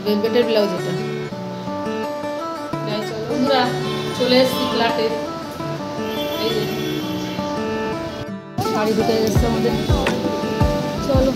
ভেলভেটের blouse এটা। চলো বন্ধুরা, চলে এসেছি ফ্ল্যাটে। এই যে শাড়ি ঢুকে গেছে আমাদের। চলো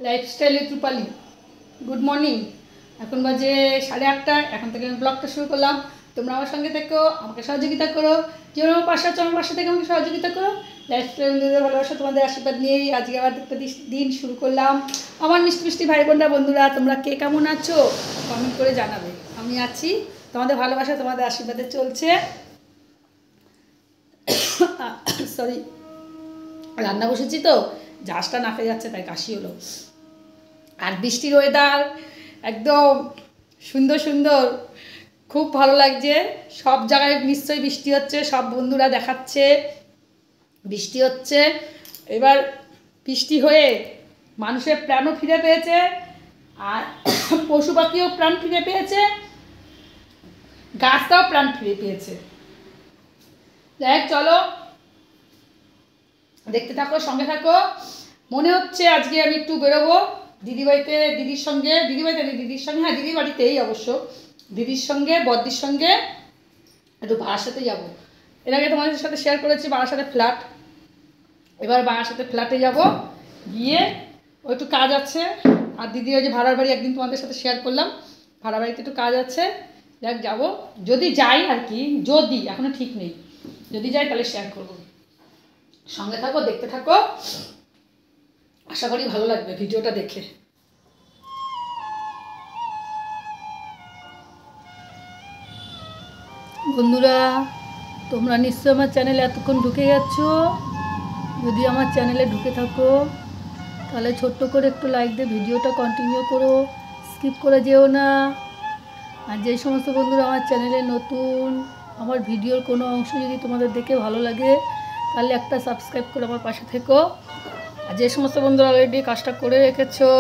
lifestyle with Rupali, good morning. এখন বাজে 8:30। এখন থেকে আমি ব্লগটা শুরু করলাম। তোমরা আমার সঙ্গে থেকো, আমাকে সহযোগিতা করো। যেমন আমার পাশে আছো, আমার পাশে থেকে আমাকে সহযোগিতা করো। লাইফস্টাইল বন্ধুদের ভালোবাসা, তোমাদের আশীর্বাদ নিয়েই আজকে আবার একটা দিন শুরু করলাম। আমার মিষ্টি মিষ্টি ভাই বোনরা, বন্ধুরা, তোমরা কে কেমন আছো কমেন্ট করে জানাবে। আমি আছি, তোমাদের ভালোবাসা, তোমাদের আশীর্বাদে চলছে। সরি, রান্না বসেছি তো, ঝাঁসটা নাকে যাচ্ছে, তাই কাশি হলো। আর বৃষ্টির ওয়েদার একদম সুন্দর সুন্দর, খুব ভালো লাগছে। সব জায়গায় নিশ্চয়ই বৃষ্টি হচ্ছে, সব বন্ধুরা দেখাচ্ছে বৃষ্টি হচ্ছে। এবার বৃষ্টি হয়ে মানুষের প্রাণও ফিরে পেয়েছে, আর পশু পাখিও প্রাণ ফিরে পেয়েছে, গাছটাও প্রাণ ফিরে পেয়েছে। যাই হোক, চলো দেখতে থাকো, সঙ্গে থাকো। মনে হচ্ছে আজকে আমি একটু বেরোবো দিদিবাড়িতে, দিদির সঙ্গে, হ্যাঁ দিদির বাড়িতেই অবশ্য, দিদির সঙ্গে, বদ্দির সঙ্গে একটু বারাসাতে যাবো। এর আগে তোমাদের সাথে শেয়ার করেছি বারাসাতে ফ্ল্যাট। এবার বারাসাতে ফ্ল্যাটে যাব, গিয়ে ও একটু কাজ আছে। আর দিদি ওই যে ভাড়ার বাড়ি একদিন তোমাদের সাথে শেয়ার করলাম, ভাড়া বাড়িতে একটু কাজ আছে। যাক যাবো, যদি যাই আর কি, যদি, এখনও ঠিক নেই, যদি যাই তাহলে শেয়ার করবো। সঙ্গে থাকো, দেখতে থাকো, আশা করি ভালো লাগবে ভিডিওটা দেখে। বন্ধুরা, তোমরা নিশ্চয়ই আমার চ্যানেলে এতক্ষণ ঢুকে গেছো। যদি আমার চ্যানেলে ঢুকে থাকো তাহলে ছোট্ট করে একটু লাইক দিয়ে ভিডিওটা কন্টিনিউ করো, স্কিপ করে যেও না। আর যে সমস্ত বন্ধুরা আমার চ্যানেলে নতুন, আমার ভিডিওর কোনো অংশ যদি তোমাদের দেখে ভালো লাগে তাহলে একটা সাবস্ক্রাইব করে আমার পাশে থেকো। আর যে সমস্ত বন্ধুরা অলরেডি কাজটা করে রেখেছো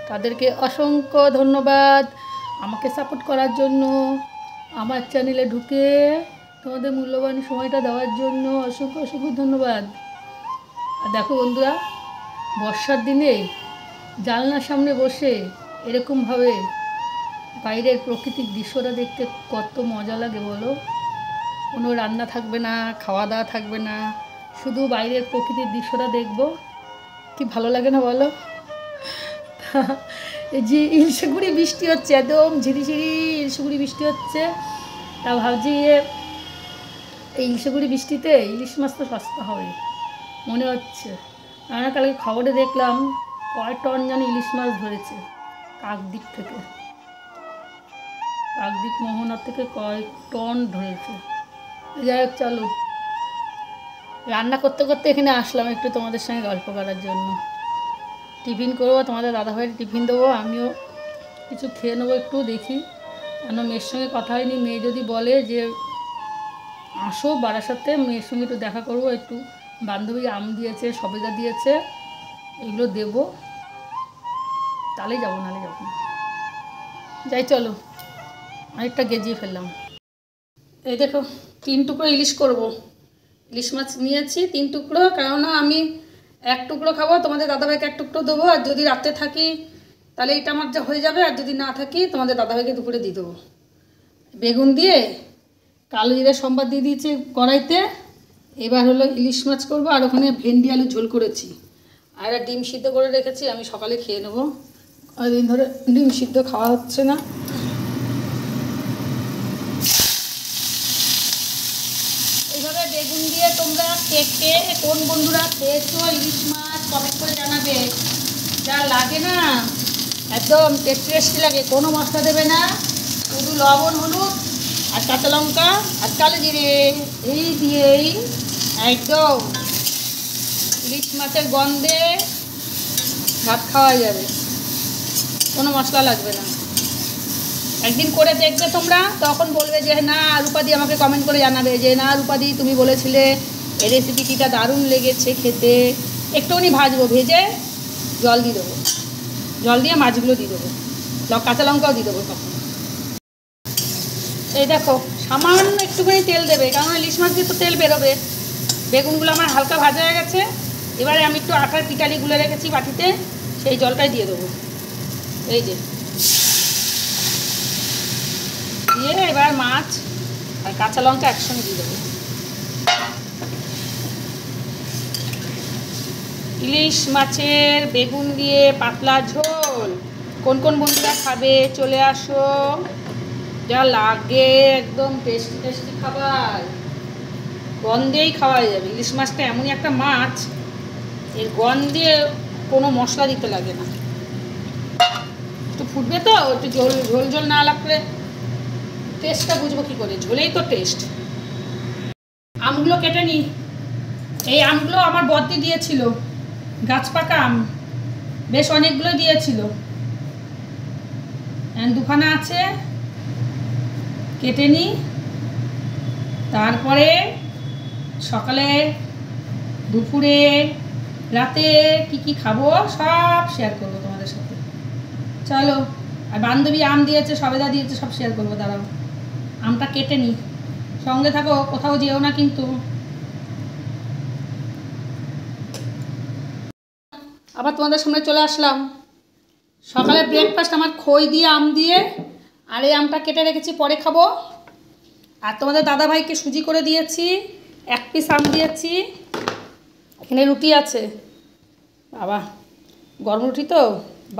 তাদেরকে অসংখ্য ধন্যবাদ আমাকে সাপোর্ট করার জন্য, আমার চ্যানেলে ঢুকে তোমাদের মূল্যবান সময়টা দেওয়ার জন্য অসংখ্য অসংখ্য ধন্যবাদ। আর দেখো বন্ধুরা, বর্ষার দিনে জানলার সামনে বসে এরকমভাবে বাইরের প্রাকৃতিক দৃশ্যটা দেখতে কত মজা লাগে বলো। কোনো রান্না থাকবে না, খাওয়া দাওয়া থাকবে না, শুধু বাইরের প্রকৃতির দৃশ্যটা দেখবো, কি ভালো লাগে না বলো। এই যে ইলশেগুড়ি বৃষ্টি হচ্ছে, একদম ঝিরিঝিরি ইলশেগুড়ি বৃষ্টি হচ্ছে। তা ভাবছি এই ইলশেগুড়ি বৃষ্টিতে ইলিশ মাছ তো সস্তা হবে মনে হচ্ছে। আমরা কালকে খবরে দেখলাম কয় টন যেন ইলিশ মাছ ধরেছে কাকদ্বীপ থেকে, কাকদ্বীপ মোহনার থেকে কয় টন ধরেছে। যাই হোক, চলো রান্না করতে করতে এখানে আসলাম একটু তোমাদের সঙ্গে গল্প করার জন্য। টিফিন করবো, তোমাদের দাদাভাইয়ের টিফিন দেবো, আমিও কিছু খেয়ে নেবো একটু, দেখি। কেন মেয়ের সঙ্গে কথা হয়নি, মেয়ে যদি বলে যে আসো বারাসাতে, মেয়ের সঙ্গে একটু দেখা করবো, একটু বান্ধবী আম দিয়েছে, সবেদা দিয়েছে, এগুলো দেবো, তাহলেই যাবো, নাহলে যাবো না। যাই চলো, অনেকটা গেজিয়ে ফেললাম। এই দেখো 3 টুকরো ইলিশ করব। ইলিশ মাছ নিয়েছি 3 টুকরো, কেননা আমি 1 টুকরো খাবো, তোমাদের দাদাভাইকে 1 টুকরো দেবো, আর যদি রাতে থাকি তাহলে এটা আমার যা হয়ে যাবে, আর যদি না থাকি তোমাদের দাদাভাইকে দুপুরে দিয়ে দেবো। বেগুন দিয়ে কালো জিরে সম্বাদ দিয়ে দিয়েছি কড়াইতে। এবার হলো ইলিশ মাছ করবো, আর ওখানে ভেন্ডি আলু ঝোল করেছি, আর ডিম সিদ্ধ করে রেখেছি, আমি সকালে খেয়ে নেবো। কয়েকদিন ধরে ডিম সিদ্ধ খাওয়া হচ্ছে না। এইভাবে বেগুন দিয়ে তোমরা কেটে কোন বন্ধুরা খেয়েছো ইলিশ মাছ কমেন্ট করে জানাবে। যা লাগে না একদম টেস্টি লাগে, কোনো মশলা দেবে না, শুধু লবণ হলুদ আর কাঁচা লঙ্কা আর কালো জিরে এই দিয়েই একদম ইলিশ মাছের গন্ধে ভাত খাওয়া যাবে, কোনো মশলা লাগবে না। একদিন করে দেখবে তোমরা, তখন বলবে যে না রূপাদি, আমাকে কমেন্ট করে জানাবে যে না রূপাদি তুমি বলেছিলে এই রেসিপিটা দারুণ লেগেছে খেতে। একটুখানি ভাজবো, ভেজে জল দিয়ে দেবো, জল দিয়ে মাছগুলো দিয়ে দেবো, কাঁচা লঙ্কাও দিয়ে দেবো তখন। এই দেখো সামান্য একটুখানি তেল দেবে, কারণ ইলিশ মাছ দিয়ে তো তেল বেরোবে। বেগুনগুলো আমার হালকা ভাজা হয়ে গেছে, এবারে আমি একটু আটার পিটালি গুলে রেখেছি বাটিতে, সেই জলটাই দিয়ে দেবো। এই যে দিয়ে এবার মাছ আর কাঁচা লঙ্কা একসঙ্গে দিয়ে দেবো। ইলিশ মাছের বেগুন দিয়ে পাতলা ঝোল কোন কোন বন্ধুরা খাবে চলে আসো, যা লাগে একদম টেস্টি টেস্টি খাবার, গন্ধেই খাওয়া যাবে। ইলিশ মাছটা এমনই একটা মাছ, এর গন্ধে কোনো মশলা দিতে লাগে না। একটু ফুটবে তো, একটু ঝোল ঝোল ঝোল না লাগলে টেস্টটা বুঝবো কী করে, ঝোলেই তো টেস্ট। আমগুলো কেটে নিই। এই আমগুলো আমার বদ্দি দিয়েছিল, গাছ পাকা আম, বেশ অনেকগুলো দিয়েছিল, দুখানা আছে, কেটে নিই। তারপরে সকালে দুপুরে রাতে কি কি খাবো সব শেয়ার করবো তোমাদের সাথে। চলো, আর বান্ধবী আম দিয়েছে, সবেদা দিয়েছে, সব শেয়ার করবো। দাঁড়াও আমটা কেটে নিই, সঙ্গে থাকো, কোথাও যেও না কিন্তু। আবার তোমাদের সামনে চলে আসলাম। সকালে ব্রেকফাস্ট আমার খই দিয়ে আম দিয়ে, আর এই আমটা কেটে রেখেছি পরে খাবো। আর তোমাদের দাদাভাইকে সুজি করে দিয়েছি, 1 পিস আম দিয়েছি। এখানে রুটি আছে, বাবা গরম রুটি তো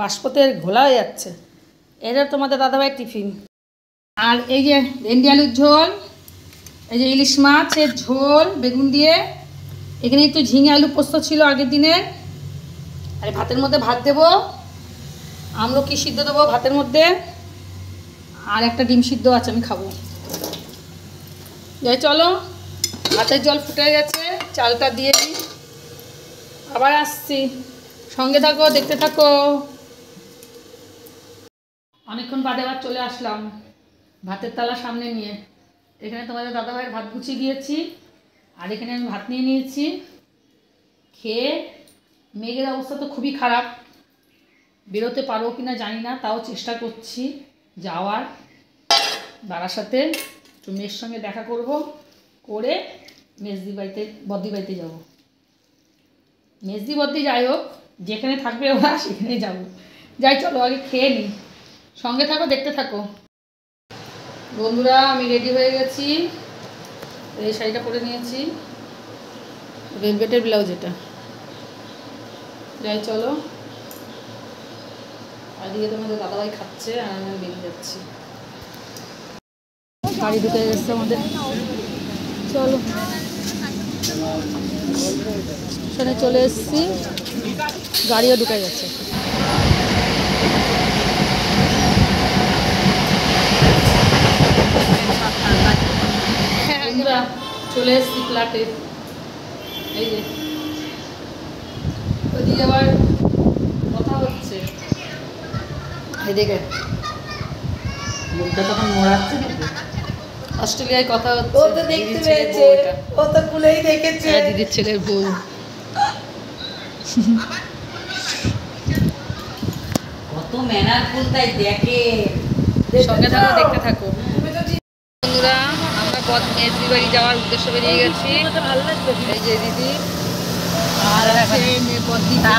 বাষ্পতের ঘোলা হয়ে যাচ্ছে। এটা তোমাদের দাদাভাইয়ের টিফিন। আর এই যে ভেন্ডি আলুর ঝোল, এই যে ইলিশ মাছের ঝোল বেগুন দিয়ে, এখানে একটু ঝিঙে আলু পোস্ত ছিল আগের দিনের। আর ভাতের মধ্যে ভাত দেবো, আমলকি সিদ্ধ দেবো ভাতের মধ্যে, আর একটা ডিম সিদ্ধ আছে আমি খাবো। যাই চলো, ভাতের জল ফুটে গেছে, চালটা দিয়ে দিই, আবার আসছি, সঙ্গে থাকো, দেখতে থাকো। অনেকক্ষণ বাদে আবার চলে আসলাম ভাতের থালা সামনে নিয়ে। এখানে তোমাদের দাদাভাইয়ের ভাত গুছিয়ে দিয়েছি, আর এখানে আমি ভাত নিয়ে নিয়েছি। খেয়ে মেঘের অবস্থা তো খুবই খারাপ, বেরোতে পারবো কি না জানি না, তাও চেষ্টা করছি যাওয়ার। বারাসাতে একটু মেয়ের সঙ্গে দেখা করব, করে মেজদি বাড়িতে বদ্দি বাড়িতে যাবো। মেজদি বদ্দি যাই হোক, যেখানে থাকবে ওরা সেখানেই যাবো। যাই চলো, আগে খেয়ে নিই, সঙ্গে থাকো, দেখতে থাকো। বন্ধুরা আমি রেডি হয়ে গেছি, এই শাড়িটা পরে নিয়েছি, ভেলভেটের ব্লাউজ এটা। যাই চলো, এদিকে তোমাদের দাদাভাই খাচ্ছে আর আমি বেরিয়ে যাচ্ছি। গাড়ি ঢুকে গেছে আমাদের, চলো স্টেশনে চলে এসেছি, গাড়িও ঢুকে গেছে। আমরা চলে এসেছি ফ্ল্যাটে। এই যে ওদিকে আবার কথা হচ্ছে, এদিকে মুখটা তখন মোড়াচ্ছে, অস্ট্রেলিয়ায় কথা হচ্ছে। ও তো দেখতে পেয়েছে, ও তো খুলেই দেখেছে, দিদির ছেলের বউ। কত ম্যানারফুল তাই দেখে, সঙ্গে থাকো, দেখতে থাকো। বন্ধুরা আমরা মেজদি বাড়ি যাওয়ার উদ্দেশ্য বেরিয়ে গেছি। ভালো লাগবে এই যে দিদি আর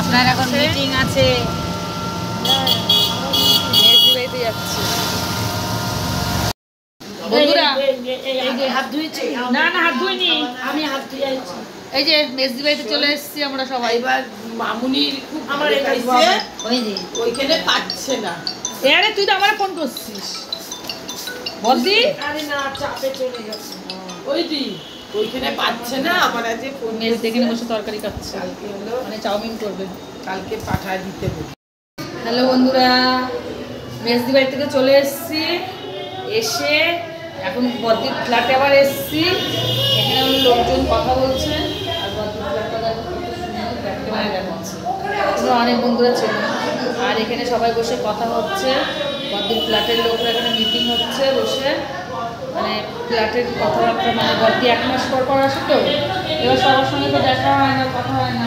আপনার এখন মিটিং আছে, মেজদি বাড়িতে যাচ্ছি বন্ধুরা। হাত ধুয়েছি না না হাত ধুইনি, আমি হাত ধুয়ে আছি। এই যে মেজদি বাড়িতে চলে এসেছি আমরা সবাই। এবার মামুনির খুব আমার ওইখানে পাচ্ছে না। আরে তুই তো আমার ফোন করছিস বলদি। আরে না চাপে চলে গেছে। ওই দি ওইখানে পাচ্ছে না, আমার আজ ফোন মেজ দেখে বসে তরকারি খাচ্ছে, কালকে হলো, মানে চাউমিন করবে। কালকে পাঠায় দিতে হবে। হ্যালো বন্ধুরা, মেজদি বাড়ি থেকে চলে এসেছি, এসে এখন বদ্দির ফ্ল্যাটে আবার এসেছি। এখানে লোকজন কথা বলছে আর বদ্দির ফ্ল্যাটটা দেখো কত সুন্দর ক্যামেরা দেখাচ্ছে। তোমরা অনেক বন্ধুরা ছিল আর এখানে সবাই বসে কথা হচ্ছে। বদ্দির ফ্ল্যাটের লোকরা এখানে মিটিং হচ্ছে বসে, মানে ফ্ল্যাটের কথাবার্তা, মানে বদ্দি 1 মাস পর পর আসে তো, এবার সবার সঙ্গে তো দেখা হয় না, কথা হয় না,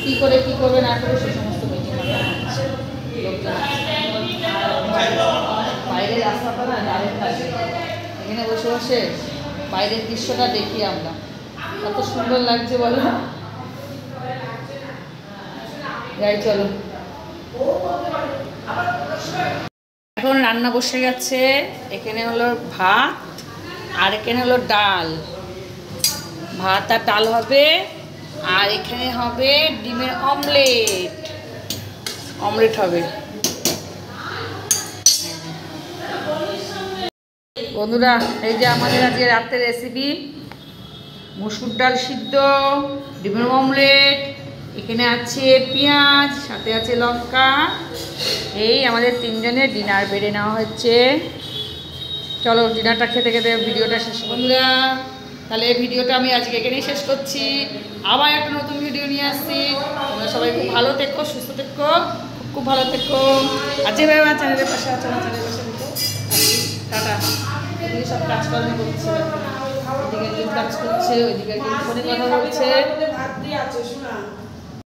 কী করে কী করবে না করবে সেই সমস্ত মিটিং হচ্ছে। লোকজন বাইরের রাস্তাটা না দারুণ লাগে, এখানে বসে বসে বাইরের দৃশ্যটা দেখি আমরা, কত সুন্দর লাগছে বলো। যাই চলো, এখন রান্না বসে গেছে। এখানে হলো ভাত আর এখানে হলো ডাল, ভাত আর ডাল হবে। আর এখানে হবে ডিমের অমলেট হবে। বন্ধুরা এই যে আমাদের আজকে রাতের রেসিপি, মসুর ডাল সিদ্ধ, ডিমের অমলেট, এখানে আছে পেঁয়াজ, সাথে আছে লঙ্কা। এই আমাদের 3 জনের ডিনার বেড়ে নেওয়া হচ্ছে। চলো ডিনারটা খেতে খেতে ভিডিওটা শেষ। বন্ধুরা তাহলে এই ভিডিওটা আমি আজকে এখানেই শেষ করছি, আবার একটা নতুন ভিডিও নিয়ে আসছি। তোমরা সবাই খুব ভালো থেকো, সুস্থ থেকো, খুব ভালো থেকো। আর যেভাবে আমার চ্যানেলের পাশে আছে আমার চ্যানেলের পাশে থেকো। টাটা। এদিকে সব কাজকর্ম করছে, ওইদিকে একজন কাজ করছে, ওইদিকে একজন ফোনে কথা বলছে। ভাত দিয়ে আছে শোনা।